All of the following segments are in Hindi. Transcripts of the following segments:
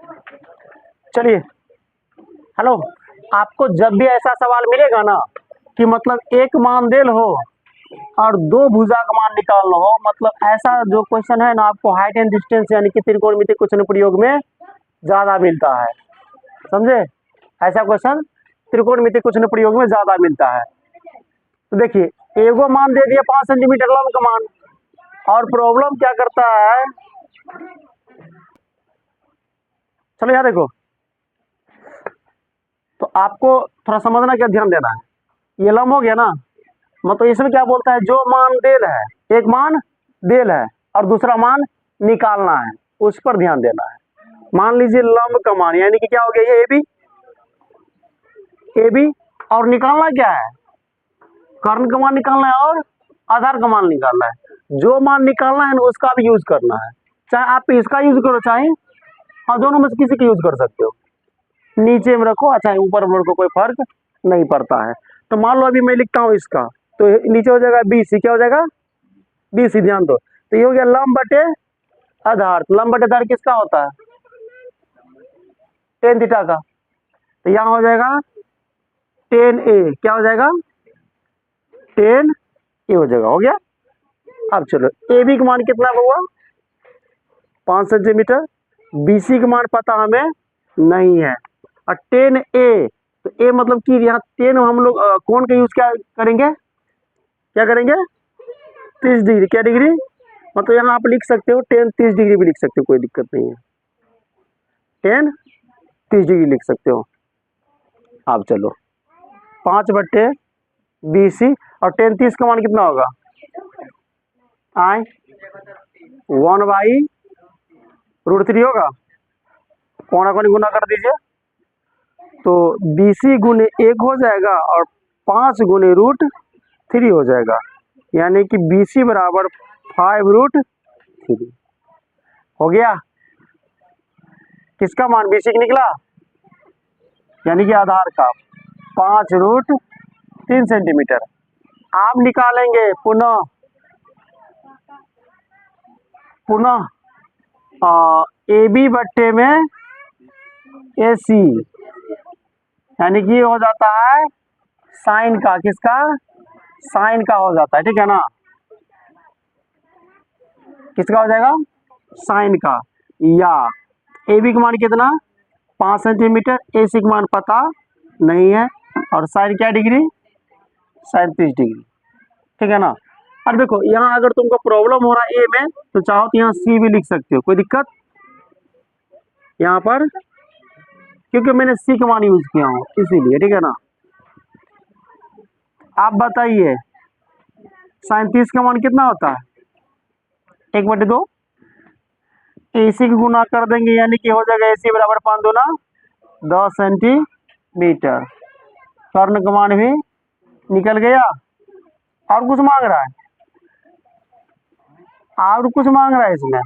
चलिए, हेलो, आपको जब भी ऐसा सवाल मिलेगा ना कि मतलब एक मान देल हो और दो भुजा का मान निकालना हो, मतलब ऐसा जो क्वेश्चन है ना, आपको हाइट एंड डिस्टेंस यानी कि त्रिकोणमिति क्वेश्चन प्रयोग में ज्यादा मिलता है, समझे? ऐसा क्वेश्चन त्रिकोणमिति क्वेश्चन प्रयोग में ज्यादा मिलता है। तो देखिए, एगो मान दे दिया 5 सेंटीमीटर लंब का मान, और प्रॉब्लम क्या करता है, चलो यार देखो, तो आपको थोड़ा समझना, क्या ध्यान देना है। ये लंब हो गया ना, मतलब इसमें क्या बोलता है, जो मान देल है, एक मान देल है और दूसरा मान निकालना है, उस पर ध्यान देना है। मान लीजिए लंब का मान यानी कि क्या हो गया, ये ए बी, और निकालना क्या है, कर्ण का मान निकालना है और आधार का मान निकालना है। जो मान निकालना है ना उसका भी यूज करना है, चाहे आप इसका यूज करो चाहे हाँ, दोनों में से किसी का यूज कर सकते हो। नीचे में रखो, अच्छा ऊपर में रखो, कोई फर्क नहीं पड़ता है। तो मान लो अभी मैं लिखता हूँ इसका, तो नीचे हो जाएगा बी सी, क्या हो जाएगा, बी सी, ध्यान दो। तो ये हो गया लंब बटे आधार। लंब बटे आधार किसका होता है, टेन थीटा का। तो यहाँ हो जाएगा टेन ए, क्या हो जाएगा, टेन ए हो जाएगा, हो गया। अब चलो, ए बी का मान कितना हुआ, 5 सेंटीमीटर। बी सी का मान पता हमें नहीं है, और टेन ए, तो ए मतलब कि यहाँ टेन हम लोग कोण का यूज क्या करेंगे, क्या करेंगे, 30 डिग्री। क्या डिग्री, मतलब यहाँ आप लिख सकते हो टेन 30 डिग्री भी लिख सकते हो, कोई दिक्कत नहीं है, टेन 30 डिग्री लिख सकते हो। अब चलो, 5 बट्टे बी सी, और टेन 30 का मान कितना होगा, आए 1/√3 होगा, कोणा कोणी गुना कर दीजिए, तो बी सी गुने 1 हो जाएगा और 5 गुने √3 हो जाएगा, यानी कि बी सी बराबर 5√3 हो गया। किसका मान, बी सी निकला, यानी कि आधार का 5√3 सेंटीमीटर। आप निकालेंगे पुनः ए बी बट्टे में ए सी, यानी कि हो जाता है साइन का, किसका, साइन का हो जाता है, ठीक है ना, किसका हो जाएगा, साइन का। या ए बी का मान कितना, 5 सेंटीमीटर, ए सी का मान पता नहीं है, और साइन क्या डिग्री, साइन 30 डिग्री, ठीक है ना। अब देखो, यहाँ अगर तुमको प्रॉब्लम हो रहा है ए में, तो चाहो तो यहाँ सी भी लिख सकते हो, कोई दिक्कत यहाँ पर, क्योंकि मैंने सी का मान यूज किया हूँ इसीलिए, ठीक है ना। आप बताइए, साइन 30 का मान कितना होता है, 1/2, ए सी की गुना कर देंगे, यानी कि हो जाएगा ए सी बराबर 5 दूना 10 सेंटीमीटर। कर्ण का मान भी निकल गया। और कुछ मांग रहा है, और कुछ मांग रहा है इसमें,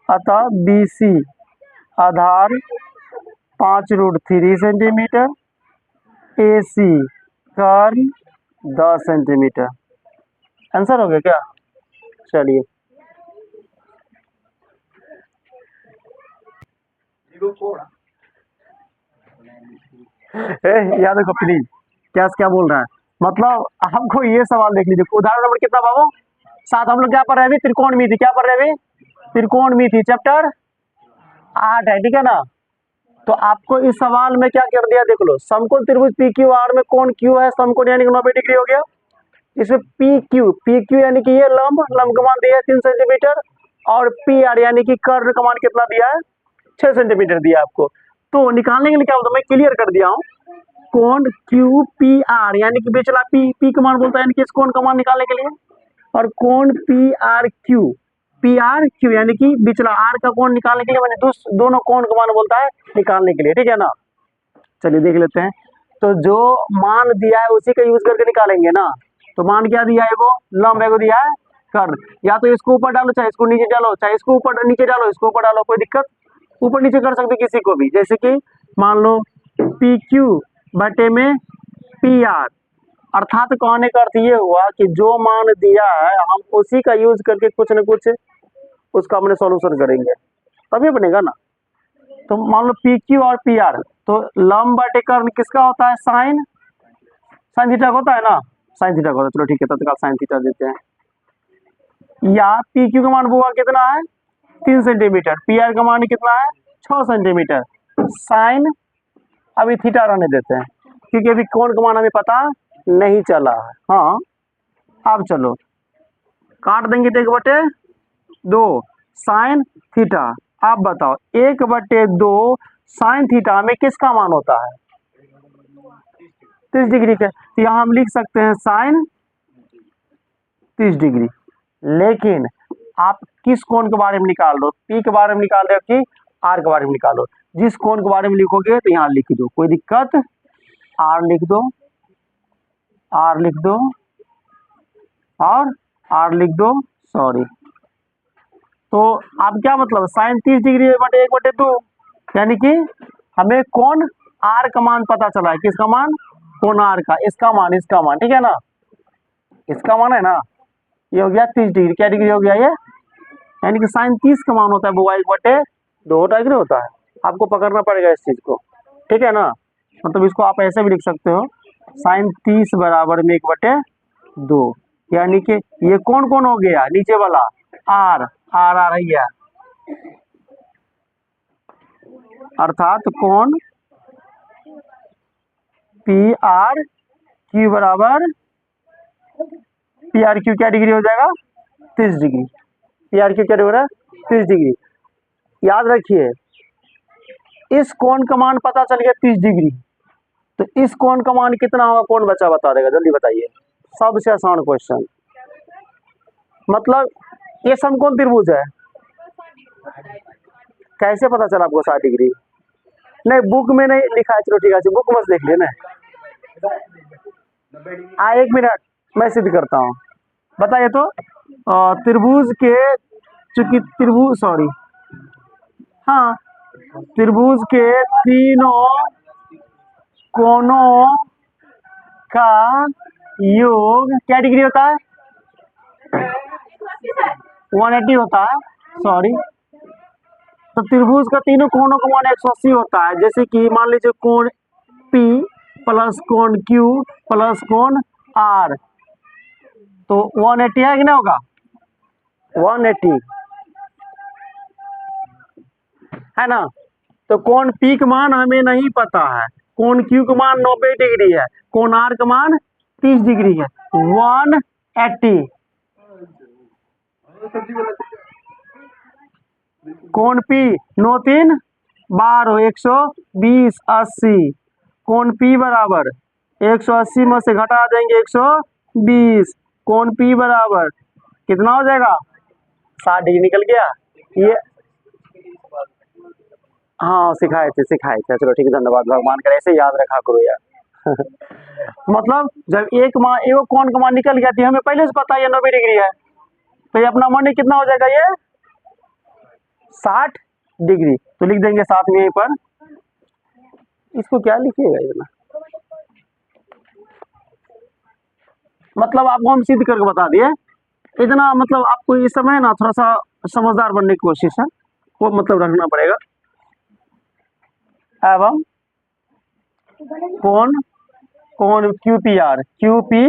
अतः बी सी आधार 5√3 सेंटीमीटर, ए सी कर्ण 10 सेंटीमीटर। आंसर हो गया क्या, चलिए। याद रखो प्लीज, क्या बोल रहा है, मतलब आपको ये सवाल देख लीजिए, उदाहरण नंबर कितना बाबू, 7। हम लोग क्या पढ़ रहे हैं अभी, त्रिकोणमिति, क्या पढ़ रहे हैं अभी, त्रिकोणमिति चैप्टर 8 है, ठीक है ना। तो आपको इस सवाल में क्या कर दिया, देख लो, समकोण त्रिभुज पी क्यू आर में कोण क्यू है, समकोण यानी कि 90 डिग्री हो गया। इसमें पी क्यू यानी कि ये लंब का मान दिया है 3 सेंटीमीटर, और पी आर यानी कि कर्ण का मान कितना दिया है, 6 सेंटीमीटर दिया आपको। तो निकालने के लिए क्या होता है, मैं क्लियर कर दिया हूँ, कोण क्यू पी आर यानी कि बेचला पी का मान बोलता है, यानी कि इस कोण का मान निकालने के लिए, और कोण पी आर क्यू यानी कि बिचला आर का कोण निकालने के लिए, मैंने दोनों कोण का मान बोलता है निकालने के लिए, ठीक है ना। चलिए देख लेते हैं, तो जो मान दिया है उसी का यूज करके निकालेंगे ना। तो मान क्या दिया है, वो लंब है, वो दिया है कर्ण, या तो इसको ऊपर डालो, चाहे इसको नीचे डालो, चाहे इसको ऊपर नीचे डालो, इसको ऊपर डालो, कोई दिक्कत, ऊपर नीचे कर सकते किसी को भी, जैसे कि मान लो पी क्यू बटे में पी आर, अर्थात कहने का अर्थ ये हुआ कि जो मान दिया है हम उसी का यूज करके कुछ न कुछ उसका अपने सॉल्यूशन करेंगे, तभी बनेगा ना। तो मान लो पी क्यू और पी आर, तो लंब बटे कर्ण किसका होता है? साइन, साइन थीटा का होता है ना, साइन थीटा का होता है। चलो ठीक है, तत्काल साइन थीटा देते हैं। या पी क्यू का मान होगा कितना है? 3 सेंटीमीटर। पी आर का मान कितना है? 6 सेंटीमीटर। साइन, अभी थीटा रहने देते हैं क्योंकि अभी कोण का मान हमें पता नहीं चला है। हाँ, अब चलो काट देंगे तो 1/2 साइन थीटा। आप बताओ 1/2 साइन थीटा में किसका मान होता है? 30 डिग्री का। तो यहाँ हम लिख सकते हैं साइन 30 डिग्री। लेकिन आप किस कोण के बारे में निकाल रहे हो? पी के बारे में निकाल रहे हो कि आर के बारे में निकाल रहे हो? जिस कोण के बारे में लिखोगे तो यहाँ लिख दो, कोई दिक्कत? आर लिख दो, आर लिख दो और आर लिख दो, सॉरी। तो आप क्या मतलब साइन 30 डिग्री बटे 1/2, यानी कि हमें कोण आर का मान पता चला है। किसका मान? कोण आर का। इसका मान, इसका मान, ठीक है ना, इसका मान है ना, ये हो गया 30 डिग्री। क्या डिग्री हो गया ये? यानी कि साइन 30 का मान होता है वो 1/2 डिग्री होता है। आपको पकड़ना पड़ेगा इस चीज को, ठीक है ना। मतलब इसको आप ऐसे भी लिख सकते हो, साइन 30 बराबर में 1/2, यानी कि ये कौन कौन हो गया? नीचे वाला आर, आर आ रही है, अर्थात कोण पी आर क्यू बराबर, पी आर क्यू क्या डिग्री हो जाएगा? 30 डिग्री। पी आर क्यू क्या डिग्री हो रहा है? 30 डिग्री। याद रखिए, इस कोण का मान पता चल गया 30 डिग्री, तो इस कोण का मान कितना होगा? कौन बच्चा बता देगा? जल्दी बताइए, सबसे आसान क्वेश्चन। मतलब ये समकोण त्रिभुज है, कैसे पता चला आपको 60 डिग्री? नहीं, बुक में नहीं लिखा है। चलो ठीक है, बुक मत देख लेना। एक मिनट, मैं सिद्ध करता हूँ। बताइए तो, त्रिभुज के, चूंकि त्रिभुज, सॉरी, हाँ, त्रिभुज के तीनों कोणों का योग क्या डिग्री होता है? 180 होता है, सॉरी। तो त्रिभुज का तीनों कोणों का मान 180 होता है। जैसे कि मान लीजिए कोण P प्लस कोण Q प्लस कोण R, तो 180 है कि नहीं होगा? 180 है ना। तो कोण P का मान हमें नहीं पता है, कोण Q का मान 90 डिग्री है, कोण R का मान 30 डिग्री है। 180 कोण P 9 3 12 120 80, कोण P बराबर 180 में से घटा देंगे 120, कोण P बराबर कितना हो जाएगा? 60 डिग्री निकल गया। ये हाँ, सिखाए थे, सिखाए थे। चलो ठीक है, धन्यवाद। भगवान करे ऐसे याद रखा करो यार। मतलब जब एक कोण का मान निकल गया थी, हमें पहले से पता है ये 90 डिग्री है, तो ये अपना मान कितना हो जाएगा? ये 60 डिग्री। तो लिख देंगे साथ में यहीं पर, इसको क्या लिखिएगा इतना, मतलब आपको हम सिद्ध करके बता दिए इतना। मतलब आपको इस समय ना थोड़ा सा समझदार बनने की कोशिश है, वो मतलब रखना पड़ेगा। एवं कोण क्यू पी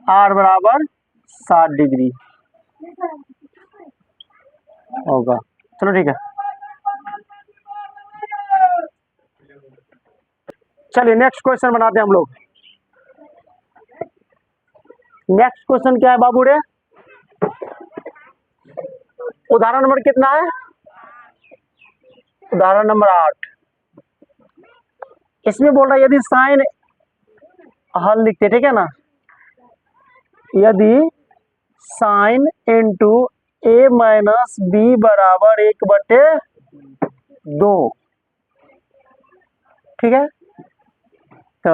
आर बराबर 60 डिग्री होगा। चलो ठीक है, चलिए नेक्स्ट क्वेश्चन बनाते हैं हम लोग। नेक्स्ट क्वेश्चन क्या है बाबू रे? उदाहरण नंबर कितना है? उदाहरण नंबर 8। इसमें बोल रहा है यदि साइन, हल लिखते, ठीक है ना, यदि साइन इंटू ए माइनस बी बराबर 1/2, ठीक है, तो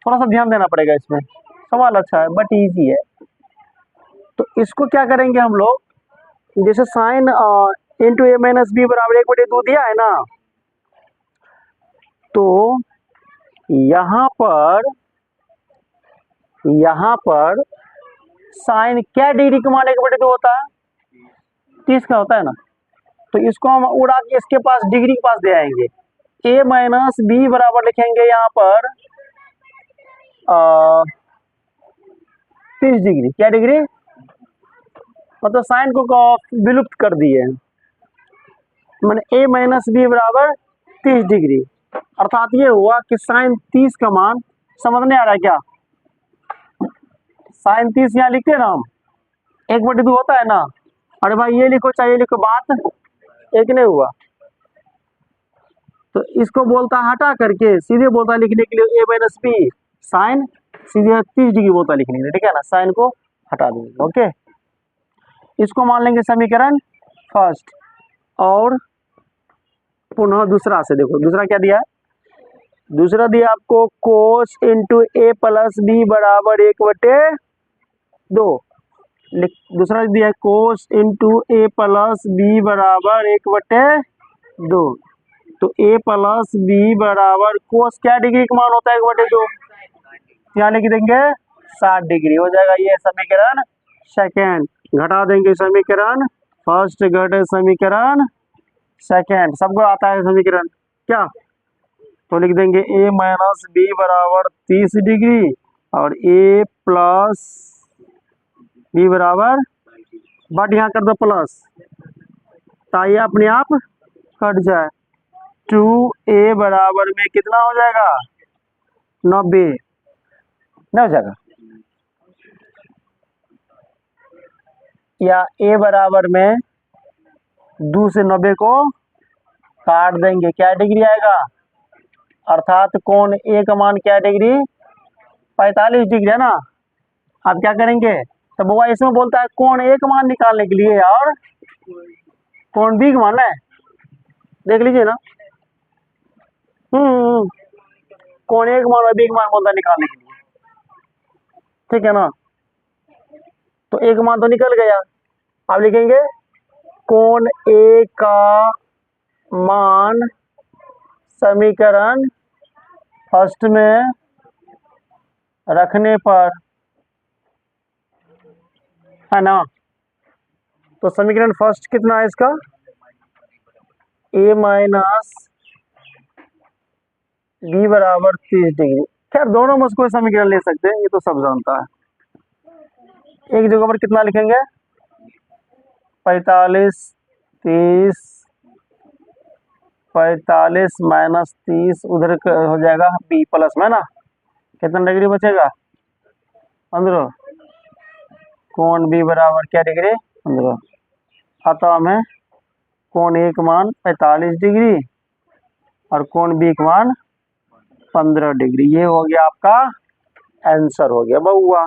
थोड़ा सा ध्यान देना पड़ेगा इसमें। सवाल अच्छा है बट इजी है। तो इसको क्या करेंगे हम लोग, जैसे साइन इंटू ए माइनस बी बराबर 1/2 दिया है ना, तो यहाँ पर साइन क्या डिग्री का मान 1/2 होता है? 30 का होता है ना। तो इसको हम उड़ा के इसके पास डिग्री के पास दे आएंगे। a माइनस बी बराबर लिखेंगे यहाँ पर 30 डिग्री। क्या डिग्री? मतलब साइन को विलुप्त कर दिए, मैंने a माइनस बी बराबर 30 डिग्री। अर्थात ये हुआ कि साइन 30 का मान, समझ नहीं आ रहा है क्या? साइन 30 यहाँ लिखते हैं ना हम, 1/2 होता है ना। अरे भाई ये लिखो चाहिए लिखो, बात एक नहीं हुआ। तो इसको बोलता हटा करके सीधे बोलता लिखने के लिए a माइनस बी साइन, सीधे 30 डिग्री बोलता लिखने के लिए, ठीक है ना। साइन को हटा देंगे, ओके। इसको मान लेंगे समीकरण फर्स्ट, और पुनः दूसरा से देखो, दूसरा क्या दिया है? दूसरा दिया आपको कोस इंटू ए प्लस बी बराबर 1/2। दूसरा दिया है कोस इंटू ए प्लस बी बराबर 1/2। तो a प्लस बी बराबर कोस क्या डिग्री का मान होता है 1/2? यहाँ लिख देंगे 60 डिग्री हो जाएगा। ये समीकरण सेकेंड। घटा देंगे समीकरण फर्स्ट, घटे समीकरण सेकेंड। सबको आता है समीकरण क्या? तो लिख देंगे a माइनस बी बराबर 30 डिग्री और a प्लस बी बराबर, बट यहाँ कर दो प्लस, ताकि अपने आप कट जाए। 2a बराबर में कितना हो जाएगा? 90 नहीं हो जाएगा, या a बराबर में 2 से 90 को काट देंगे, क्या डिग्री आएगा? अर्थात कोण a का मान क्या डिग्री? 45 डिग्री है ना। आप क्या करेंगे? तो बुआ इसमें बोलता है कोण a का मान निकालने के लिए और कोण b का मान है, देख लीजिए ना। कोण a का मान और b का मान बोलता है निकालने के लिए, ठीक है ना। तो a का मान तो निकल गया। अब लिखेंगे कोण a का मान समीकरण फर्स्ट में रखने पर, है ना। तो समीकरण फर्स्ट कितना है इसका? a माइनस बी बराबर 30 डिग्री। खैर दोनों में कोई समीकरण ले सकते हैं, ये तो सब जानता है। एक जगह पर कितना लिखेंगे? 45 30, 45 माइनस 30 उधर हो जाएगा b प्लस में ना। कितना डिग्री बचेगा? 15। कोण b बराबर क्या डिग्री? 15। अतः में कोण a का मान 45 डिग्री और कोण b का मान 15 डिग्री। ये हो गया आपका आंसर, हो गया बहुआ।